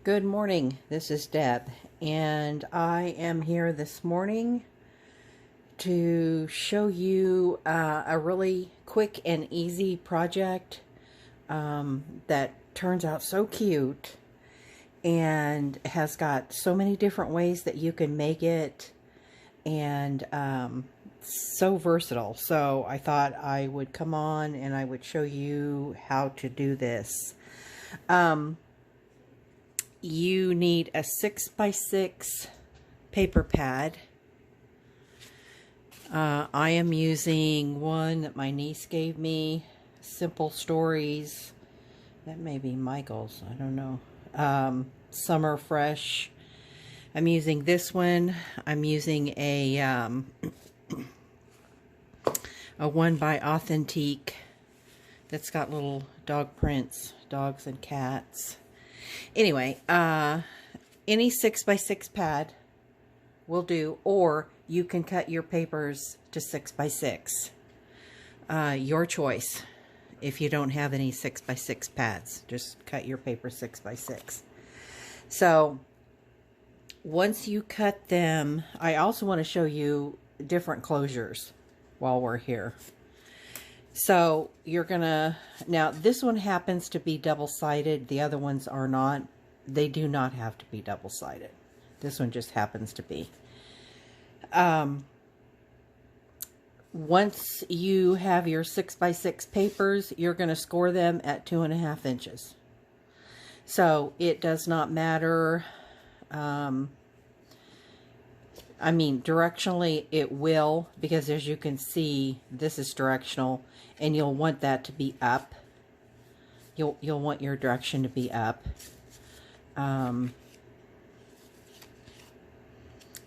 Good morning, this is Deb, and I am here this morning to show you a really quick and easy project that turns out so cute and has got so many different ways that you can make it, and so versatile. So I thought I would come on and I would show you how to do this. You need a 6x6 paper pad. I am using one that my niece gave me, Simple Stories. That may be Michael's, I don't know. Summer Fresh. I'm using this one. I'm using a one by Authentique that's got little dog prints, dogs and cats. Anyway, any 6x6 pad will do, or you can cut your papers to 6x6. Your choice. If you don't have any 6x6 pads, just cut your paper 6x6. So once you cut them, I also want to show you different closures while we're here. So you're gonna, now this one happens to be double-sided, the other ones are not. They do not have to be double-sided. This one just happens to be. Once you have your 6x6 papers, you're gonna score them at 2.5 inches. So it does not matter, I mean, directionally it will, because as you can see, this is directional, and you'll want that to be up. You'll want your direction to be up.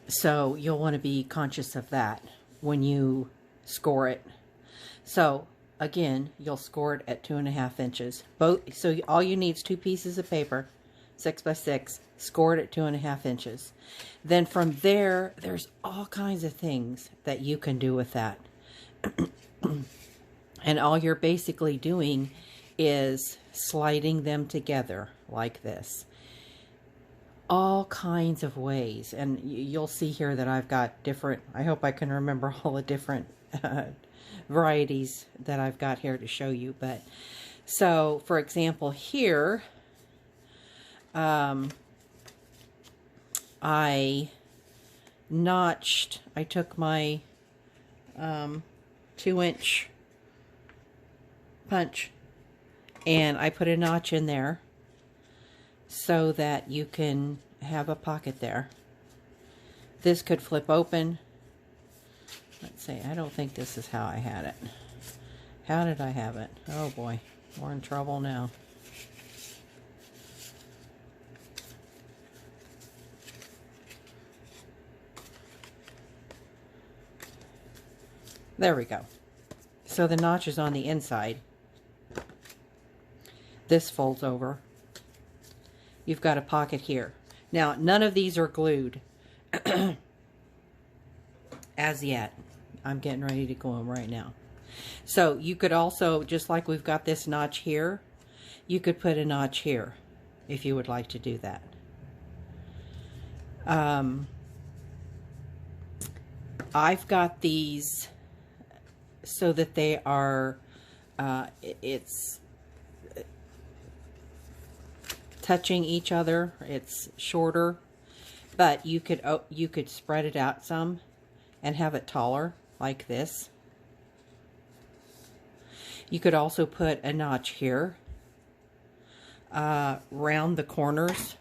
So you'll want to be conscious of that when you score it. So again, you'll score it at 2.5 inches. So all you need is 2 pieces of paper, 6x6, scored at 2.5 inches. Then from there, there's all kinds of things that you can do with that. And all you're basically doing is sliding them together like this. All kinds of ways. And you'll see here that I've got different, I hope I can remember all the different varieties that I've got here to show you. But so, for example, here, I took my 2-inch punch and I put a notch in there so that you can have a pocket there. This could flip open. Let's see, I don't think this is how I had it. How did I have it? Oh boy, we're in trouble now. There we go. So the notch is on the inside. This folds over. You've got a pocket here. Now, none of these are glued as yet. I'm getting ready to glue them right now. So you could also, just like we've got this notch here, you could put a notch here if you would like to do that. I've got these so that they are, it's touching each other. It's shorter, but you could spread it out some and have it taller like this. You could also put a notch here. Round the corners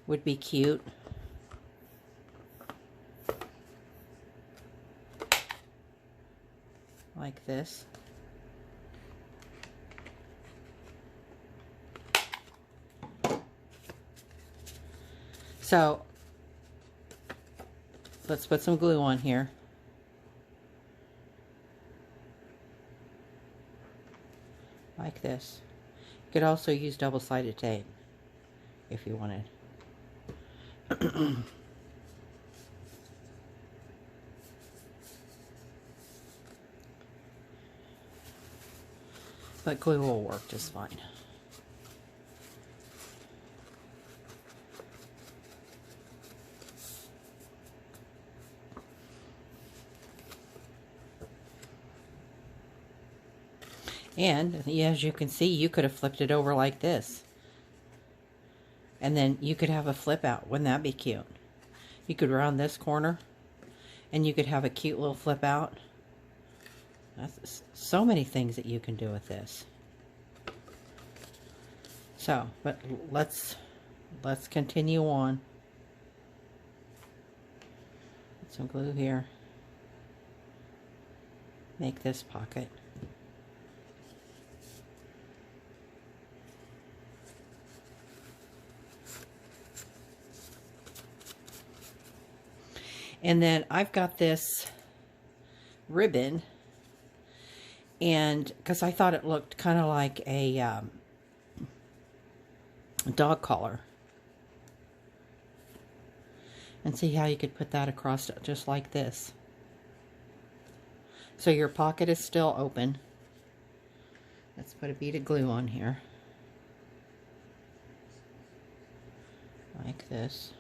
would be cute. Like this. So let's put some glue on here. Like this. You could also use double-sided tape if you wanted. But glue will work just fine. And as you can see, you could have flipped it over like this. And then you could have a flip out. Wouldn't that be cute? You could round this corner and you could have a cute little flip out. That's so many things that you can do with this. So, but let's continue on. Put some glue here. Make this pocket. And then I've got this ribbon, and because I thought it looked kind of like a dog collar. And see how you could put that across just like this. So your pocket is still open. Let's put a bead of glue on here. Like this.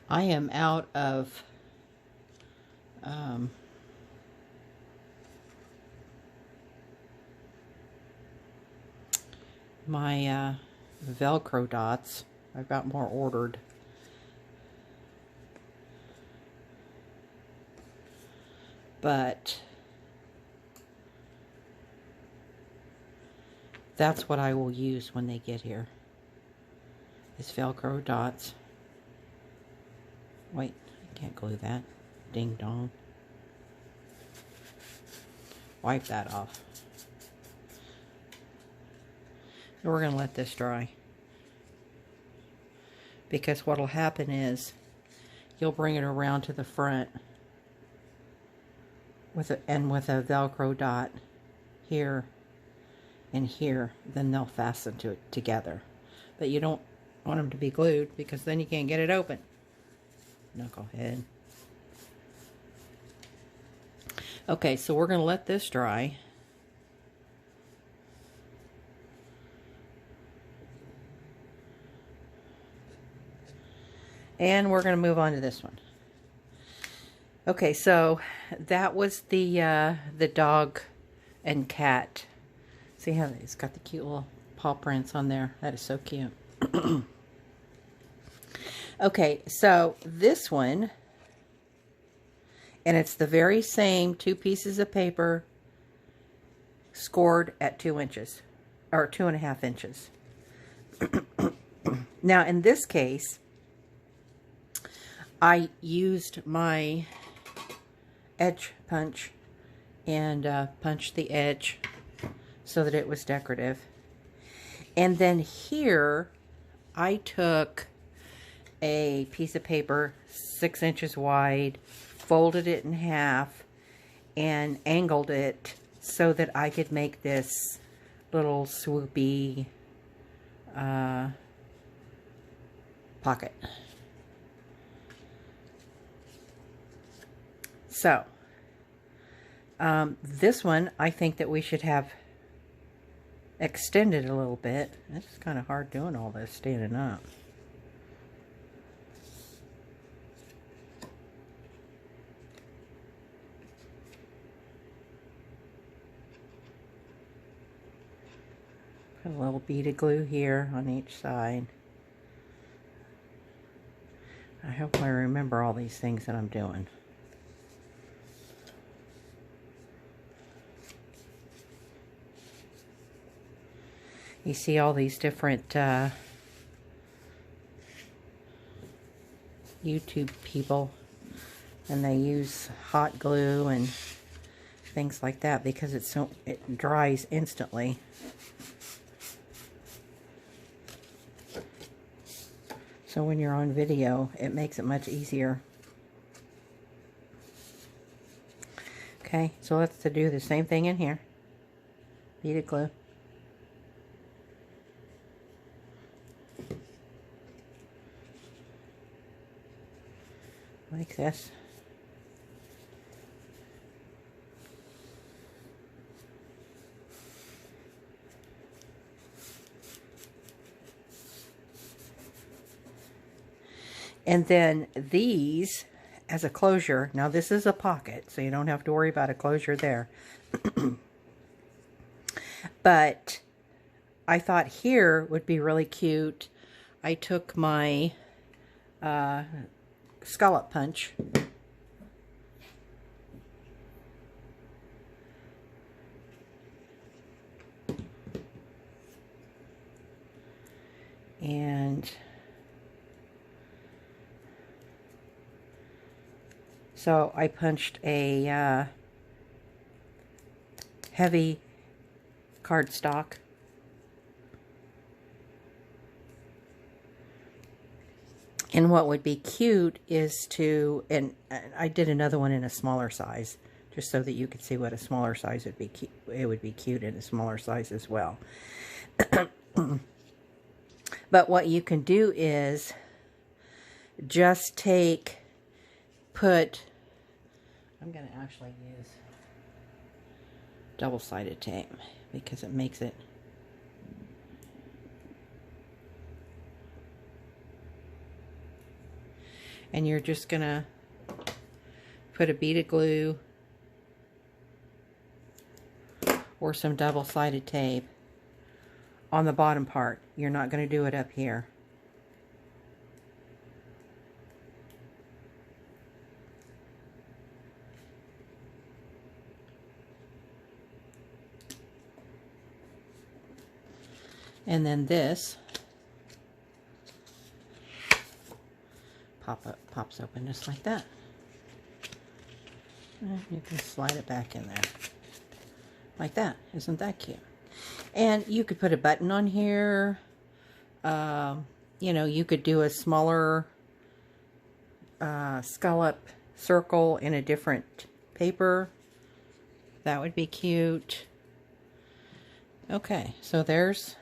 I am out of my Velcro dots. I've got more ordered. But that's what I will use when they get here. Is Velcro dots. Wait, I can't glue that. Ding dong. Wipe that off. And we're going to let this dry. Because what will happen is you'll bring it around to the front with a Velcro dot here and here. Then they'll fasten to it together. But you don't want them to be glued because then you can't get it open. Knucklehead. Okay, so we're going to let this dry. And we're going to move on to this one. Okay, so that was the dog and cat. See how it's got the cute little paw prints on there? That is so cute. Okay, so this one, and it's the very same 2 pieces of paper scored at 2 inches, or 2.5 inches. Now, in this case, I used my edge punch and punched the edge so that it was decorative. And then here, I took a piece of paper 6 inches wide, folded it in half, and angled it so that I could make this little swoopy pocket. So, this one I think that we should have extended a little bit. It's kind of hard doing all this standing up. Put a little bead of glue here on each side. I hope I remember all these things that I'm doing. You see all these different YouTube people, and they use hot glue and things like that because it dries instantly. So when you're on video, it makes it much easier. Okay, so let's do the same thing in here. Bead of glue. Like this. And then these as a closure. Now this is a pocket, so you don't have to worry about a closure there. But I thought here would be really cute. I took my scallop punch and so I punched a heavy cardstock. And what would be cute is to, and I did another one in a smaller size, just so that you could see what a smaller size would be. It would be cute in a smaller size as well. But what you can do is just I'm going to actually use double-sided tape because it makes it and you're just gonna put a bead of glue or some double-sided tape on the bottom part. You're not going to do it up here. And then this pops open just like that. And you can slide it back in there. Like that. Isn't that cute? And you could put a button on here. You know, you could do a smaller scallop circle in a different paper. That would be cute. Okay, so there's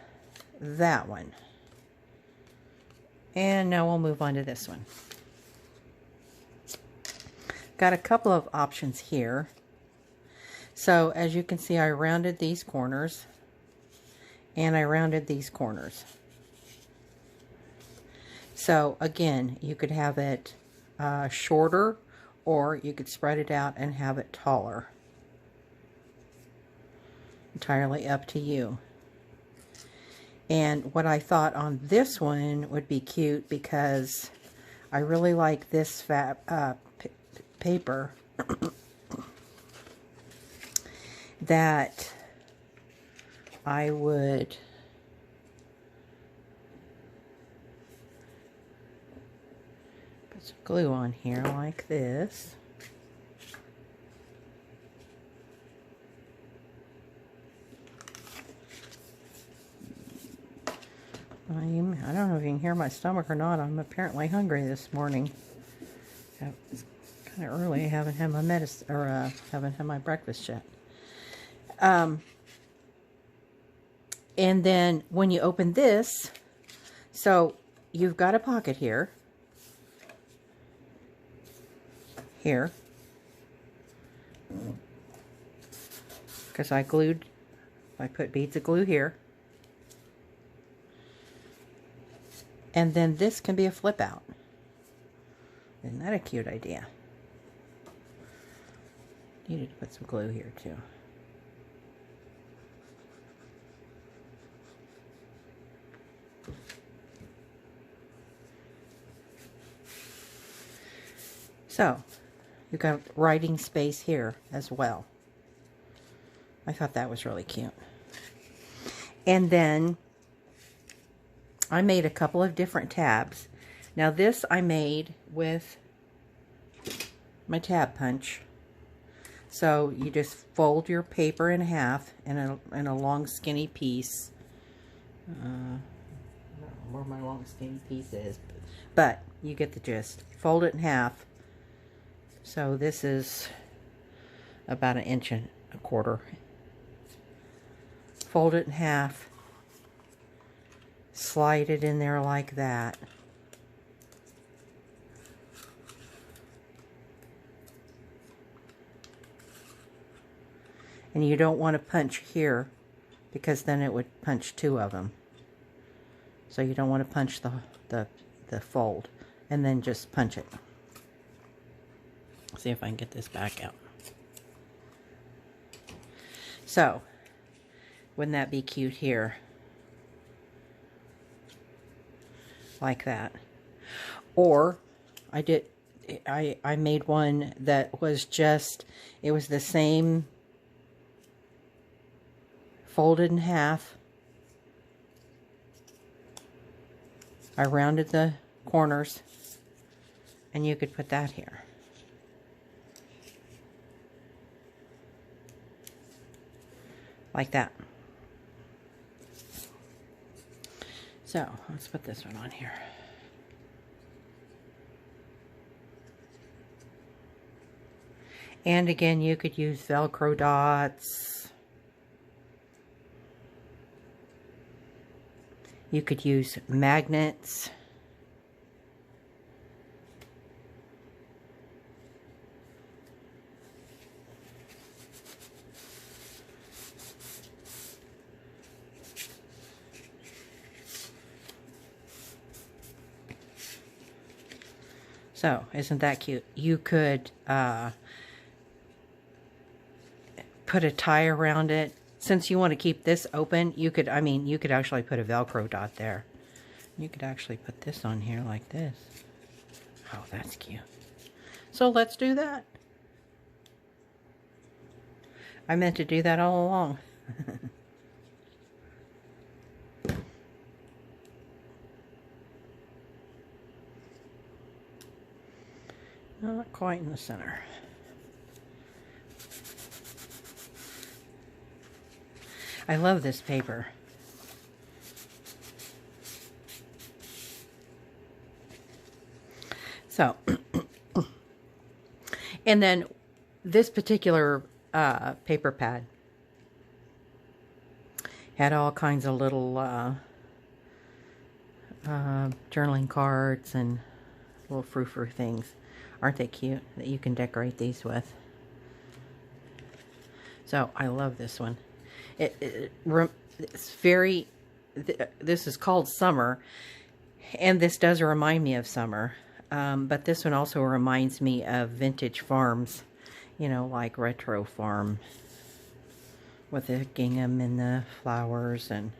that one. And now we'll move on to this one. Got a couple of options here. So as you can see, I rounded these corners and I rounded these corners. So again, you could have it shorter, or you could spread it out and have it taller. Entirely up to you. And what I thought on this one would be cute, because I really like this paper that I would put some glue on here like this. I don't know if you can hear my stomach or not. I'm apparently hungry this morning. It's kind of early. I haven't had my medicine, or haven't had my breakfast yet. And then when you open this, so you've got a pocket here, because I put beads of glue here. And then this can be a flip out. Isn't that a cute idea? Needed to put some glue here too. So, you've got writing space here as well. I thought that was really cute. And then I made a couple of different tabs. Now this I made with my tab punch. So you just fold your paper in half in a long skinny piece. I don't know where my long skinny piece is, but you get the gist. Fold it in half. So this is about 1.25 inches. Fold it in half. Slide it in there like that. And you don't want to punch here, because then it would punch 2 of them. So you don't want to punch the fold. and then just punch it. See if I can get this back out. So, wouldn't that be cute here? Like that. Or, I made one that was just, it was the same folded in half. I rounded the corners, and you could put that here. Like that. So, let's put this one on here. And again, you could use Velcro dots. You could use magnets. So, isn't that cute? You could put a tie around it. Since you want to keep this open, you could, you could actually put a Velcro dot there. You could actually put this on here like this. Oh, that's cute. So let's do that. I meant to do that all along. Not quite in the center. I love this paper. So, and then this particular paper pad had all kinds of little journaling cards and little frou-frou things. Aren't they cute that you can decorate these with? So, I love this one. It's very, this is called Summer, and this does remind me of summer, but this one also reminds me of vintage farms, you know, like retro farm with the gingham and the flowers. And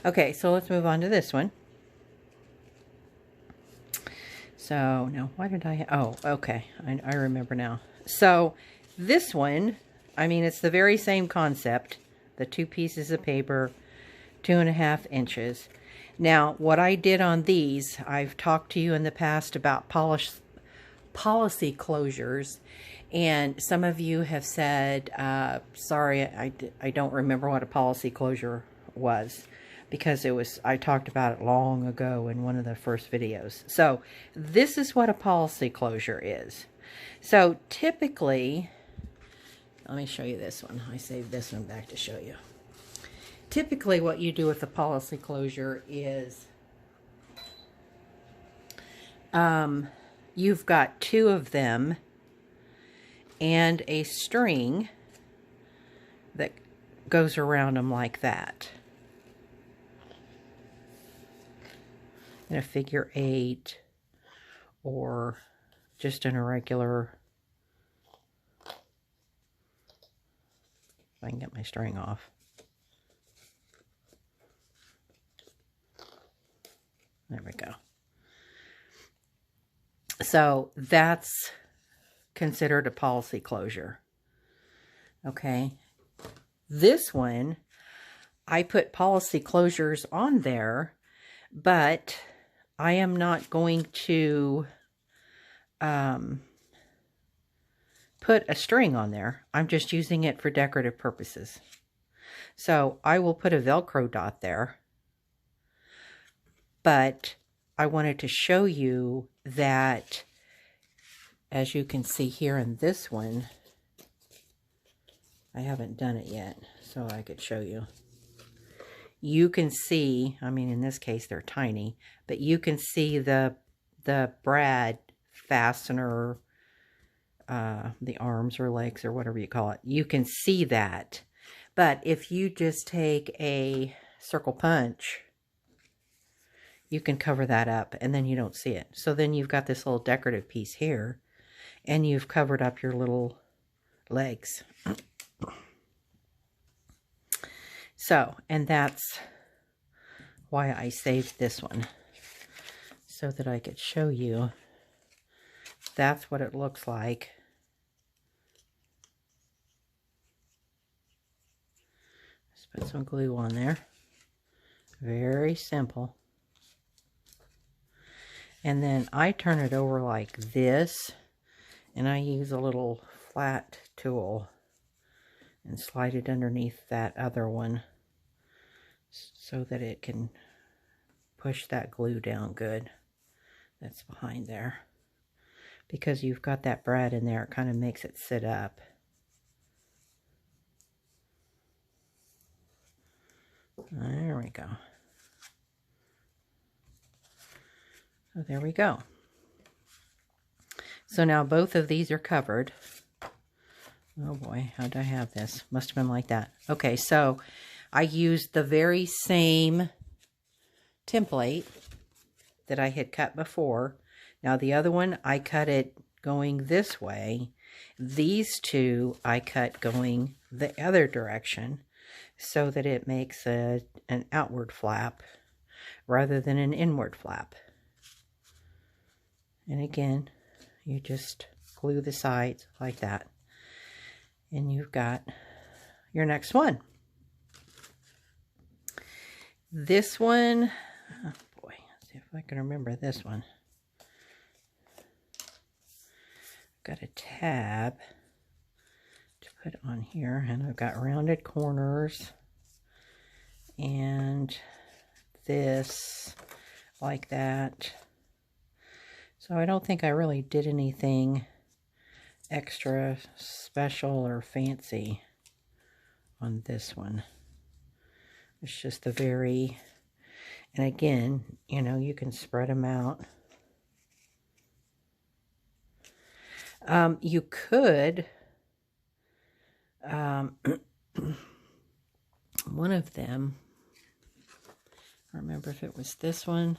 okay, so let's move on to this one. So, no, why did I, oh, okay, I remember now. So, this one, it's the very same concept. The 2 pieces of paper, 2.5 inches. Now, what I did on these, I've talked to you in the past about policy closures, and some of you have said, sorry, I don't remember what a policy closure was, because I talked about it long ago in one of the first videos. So, this is what a policy closure is. So, typically, let me show you this one. I saved this one back to show you. Typically, what you do with a policy closure is you've got 2 of them and a string that goes around them like that. In a figure 8 or just in a regular, if I can get my string off. There we go. So that's considered a policy closure. Okay. This one, I put policy closures on there, but I am not going to put a string on there. I'm just using it for decorative purposes. So I will put a Velcro dot there. But I wanted to show you that, as you can see here in this one, I haven't done it yet, so I could show you. You can see, in this case they're tiny, but you can see the brad fastener, the arms or legs or whatever you call it. You can see that. But if you just take a circle punch, you can cover that up and then you don't see it. So then you've got this little decorative piece here and you've covered up your little legs. So, and that's why I saved this one, so that I could show you that's what it looks like. Just put some glue on there. Very simple. And then I turn it over like this, and I use a little flat tool and slide it underneath that other one so that it can push that glue down good that's behind there. Because you've got that brad in there, it kind of makes it sit up. There we go. So there we go. So now both of these are covered. Oh boy, how did I have this? Must have been like that. Okay, so I used the very same template that I had cut before. Now the other one, I cut it going this way. These two, I cut going the other direction so that it makes an outward flap rather than an inward flap. And again, you just glue the sides like that. And you've got your next one. This one, oh boy, let's see if I can remember this one. Got a tab to put on here, and I've got rounded corners and this like that. So I don't think I really did anything extra special or fancy on this one. It's just a very, and again, you know, you can spread them out. You could, one of them, I don't remember if it was this one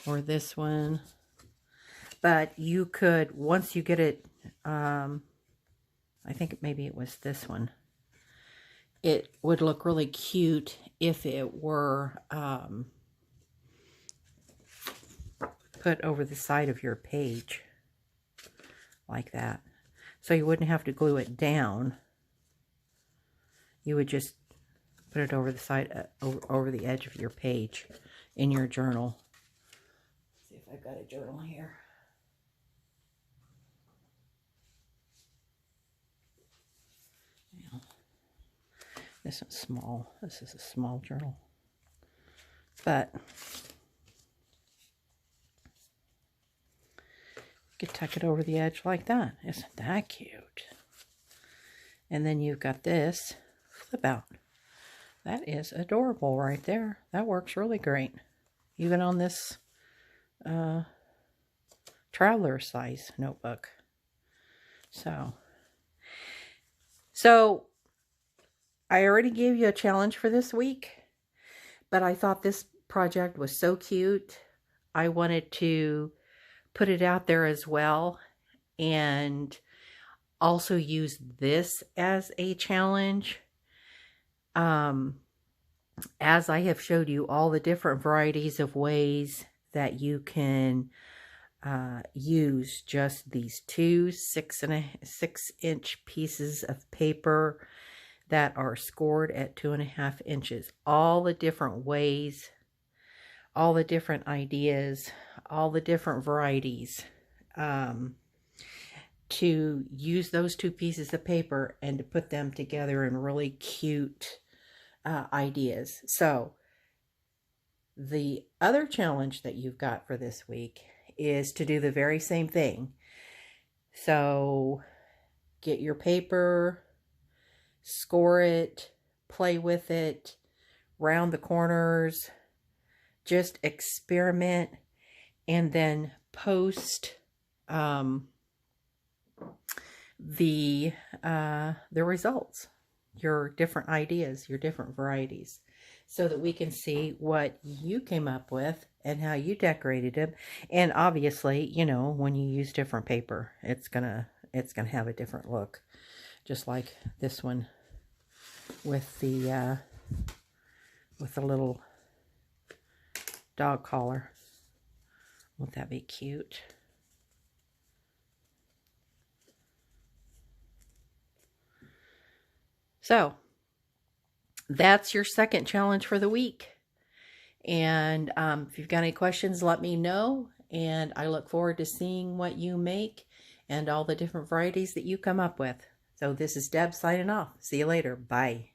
or this one, but you could, once you get it, I think maybe it was this one, it would look really cute if it were put over the side of your page like that. So you wouldn't have to glue it down. You would just put it over the side, over the edge of your page in your journal. Let's see if I've got a journal here. Yeah. This is small. This is a small journal. But you could tuck it over the edge like that. Isn't that cute? And then you've got this flip out. That is adorable right there. That works really great. Even on this traveler size notebook. So I already gave you a challenge for this week, but I thought this project was so cute. I wanted to put it out there as well and also use this as a challenge. As I have showed you all the different varieties of ways that you can use just these two 6-inch pieces of paper that are scored at 2.5 inches. All the different ways, all the different ideas, all the different varieties to use those two pieces of paper and to put them together in really cute ideas. So the other challenge that you've got for this week is to do the very same thing. So get your paper, score it, play with it, round the corners, just experiment, and then post the results, your different ideas, your different varieties, so that we can see what you came up with and how you decorated them. And obviously, you know, when you use different paper, it's gonna have a different look. Just like this one with the little dog collar. Won't that be cute? So that's your second challenge for the week. And if you've got any questions, let me know. And I look forward to seeing what you make and all the different varieties that you come up with. So this is Deb signing off. See you later. Bye.